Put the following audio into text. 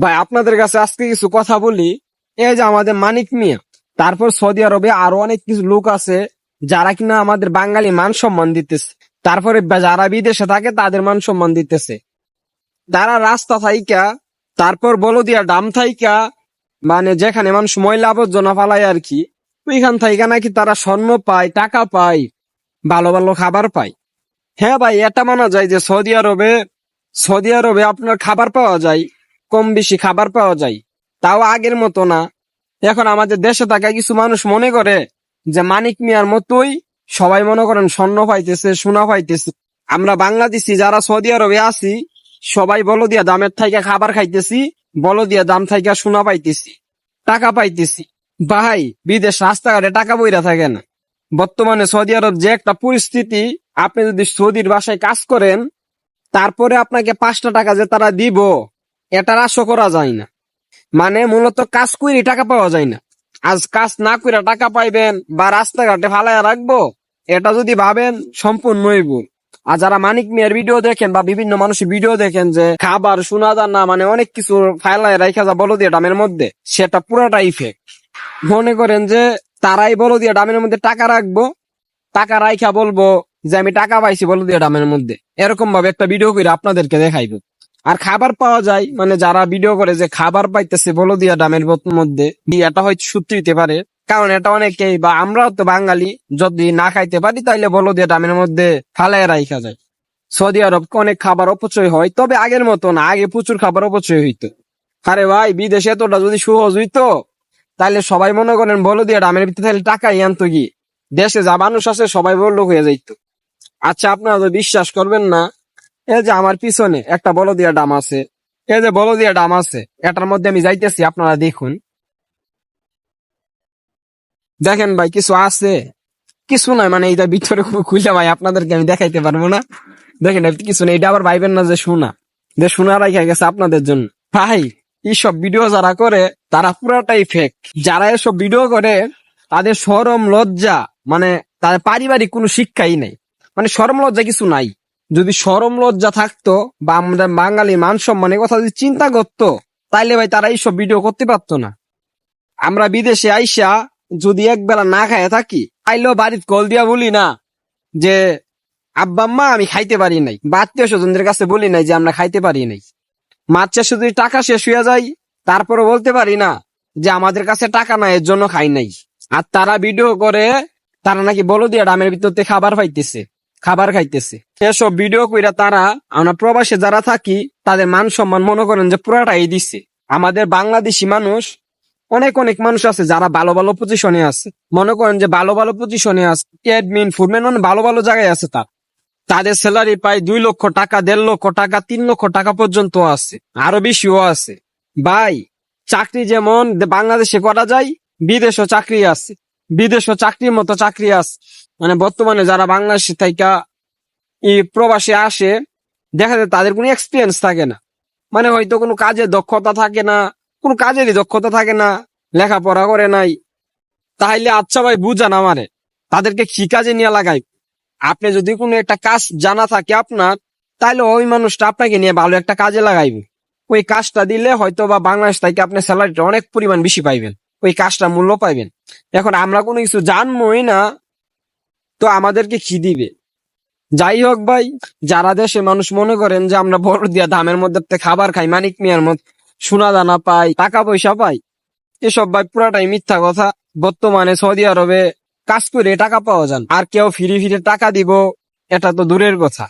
ভাই আপনাদের কাছে আজকে কিছু কথা বলি। এই যে আমাদের মানিক মিয়া, তারপর সৌদি আরবে আরো অনেক কিছু লোক আছে যারা কিনা আমাদের বাঙালি মান সম্মান দিতেছে। তারপরে যারা বিদেশে থাকে তাদের মান সম্মান দিতেছে। তারা রাস্তা থাইকা, তারপর বলদিয়া ডাম থাইকা, মানে যেখানে মানুষ ময়লা আবর্জনা ফালায় আর কি, ওইখান থাইকা নাকি তারা স্বর্ণ পায়, টাকা পায়, ভালো ভালো খাবার পায়। হ্যাঁ ভাই, এটা মানা যায় যে সৌদি আরবে আপনার খাবার পাওয়া যায়, কম বেশি খাবার পাওয়া যায়, তাও আগের মতো না। এখন আমাদের দেশে থাকা কিছু মানুষ মনে করে যে মানিক মিয়ার মতোই সবাই মনে করেন স্বর্ণ পাইতেছে, সোনা পাইতেছে। আমরা বাংলাদেশি যারা সৌদি আরবে আছি, সবাই বলদিয়া দামের থাইকা খাবার খাইতেছি, বলদিয়া দাম থাইকা সোনা পাইতেছি, টাকা পাইতেছি। ভাই, বিদেশ রাস্তাঘাটে টাকা বইরা থাকে না। বর্তমানে সৌদি আরব যে একটা পরিস্থিতি, আপনি যদি সৌদির বাসায় কাজ করেন, তারপরে আপনাকে 5টা টাকা যে তারা দিব, এটার আশা করা যায় না। মানে মূলত কাজ করে টাকা পাওয়া যায় না। আজ কাজ না করে টাকা পাইবেন বা রাস্তাঘাটে ফালাইয়া রাখবো, এটা যদি ভাবেন সম্পূর্ণই ভুল। আর যারা মানিক মিয়ার ভিডিও দেখেন বা বিভিন্ন মানুষের ভিডিও দেখেন যে খাবার, সোনা দানা, মানে অনেক কিছু ফাইলায় রাখা যা বলদিয়া ডামের মধ্যে, সেটা পুরাটাই ফেক। মনে করেন যে তারাই বলদিয়া ডামের মধ্যে টাকা রাখবো, টাকা রাইখা বলবো যে আমি টাকা পাইছি বলদিয়া ডামের মধ্যে, এরকম ভাবে একটা ভিডিও করে আপনাদেরকে দেখাইবো। আর খাবার পাওয়া যায়, মানে যারা ভিডিও করে যে খাবার পাইতেছে বলদিয়া ডামের মধ্যে, এটা হয়তো সত্যি হতে পারে, কারণ এটা অনেকেই বা আমরাও তো বাঙালি, যদি না খাইতে পারি তাইলে বলদিয়া ডামের মধ্যে ফালাই রাখা যায়। সৌদি আরব অনেক খাবার অপচয় হয়, তবে আগের মতো না, আগে প্রচুর খাবার অপচয় হইতো। আরে ভাই, বিদেশে এতটা যদি সহজ হইতো তাইলে সবাই মনে করেন বলদিয়া ডামের ভিতরে তাহলে টাকাই আনতো কি, দেশে যা মানুষ আছে সবাই বড়লোক হয়ে যাইতো। আচ্ছা, আপনারা তো বিশ্বাস করবেন না, এই যে আমার পিছনে একটা বলদিয়া ডাম আছে, এই যে বলদিয়া ডাম আছে, এটার মধ্যে আমি যাইতেছি, আপনারা দেখুন। দেখেন ভাই, কিছু আছে? কিছু নাই, মানে এটা ভিতরে খুলে ভাই আপনাদেরকে আমি দেখাইতে পারবো না। দেখেন কিছু নেই, এটা আবার ভাইবেন না যে সোনা রাখা গেছে আপনাদের জন্য। ভাই, এইসব ভিডিও যারা করে তারা পুরাটাই ফেক। যারা এসব ভিডিও করে তাদের শরম লজ্জা, মানে তাদের পারিবারিক কোনো শিক্ষাই নাই, মানে শরম লজ্জা কিছু নাই। যদি শরম লজ্জা থাকতো বা আমাদের বাঙালি মান সম্মানের কথা যদি চিন্তা করতো, তাইলে ভাই তারা এইসব ভিডিও করতে পারতো না। আমরা বিদেশে আইসা যদি একবেলা না খায় থাকি, আইলেও বাড়িতে কল দিয়া বলি না যে আব্বা আম্মা আমি খাইতে পারি নাই, বা আত্মীয় স্বজনদের কাছে বলি নাই যে আমরা খাইতে পারি নাই। মাছ চাষে যদি টাকা শেষ হইয়া যায়, তারপরে বলতে পারি না যে আমাদের কাছে টাকা নাই, এর জন্য খাই নাই। আর তারা ভিডিও করে তারা নাকি বলদিয়া ডামের ভিতরতে খাবার পাইতেছে, খাবার খাইতেছে। এসব ভিডিও কইরা তারা, আমরা প্রবাসে যারা থাকি তাদের মান সম্মান মনে করেন যে পুরাটাই দিচ্ছে। আমাদের বাংলাদেশি মানুষ, অনেক অনেক মানুষ আছে যারা ভালো ভালো পজিশনে আছে, মনে করেন যে ভালো ভালো পজিশনে আছে, অ্যাডমিন, ফুডম্যান, মানে ভালো ভালো জায়গায় আছে। তাদের স্যালারি পায় 2 লক্ষ টাকা, 1.5 লক্ষ টাকা, 3 লক্ষ টাকা পর্যন্ত আছে, আরো বেশিও আছে। ভাই, চাকরি যেমন বাংলাদেশে করা যায়, বিদেশও চাকরি আছে, বিদেশও চাকরির মতো চাকরি আছে। মানে বর্তমানে যারা বাংলাদেশে থেকে প্রবাসে আসে, দেখা যায় তাদের কোনো এক্সপিরিয়েন্স থাকে না, মানে হয়তো কোনো কাজের দক্ষতা থাকে না, কোনো কাজেরই দক্ষতা থাকে না, লেখাপড়া করে নাই। তাইলে আচ্ছা ভাই, বুঝান আমারে, তাদেরকে কি কাজে নিয়ে লাগাই? আপনি যদি কোনো একটা কাজ জানা থাকে আপনার, তাহলে ওই মানুষটা আপনাকে নিয়ে ভালো একটা কাজে লাগাইবে। ওই কাজটা দিলে হয়তো বা বাংলাদেশ থেকে আপনি স্যালারিটা অনেক পরিমাণ বেশি পাইবেন, ওই কাজটা মূল্য পাইবেন। এখন আমরা কোনো কিছু জানবোই না, তো আমাদেরকে কি দিবে? যাই হোক ভাই, যারা দেশে মানুষ মনে করেন যে আমরা বড়দিয়া দামের মধ্যে খাবার খাই, মানিক মিয়ার মত সোনা দানা পাই, টাকা পয়সা পাই, এসব ভাই পুরাটাই মিথ্যা কথা। বর্তমানে সৌদি আরবে কাজ করে টাকা পাওয়া যান, আর কেউ ফিরে ফিরে টাকা দিব এটা তো দূরের কথা।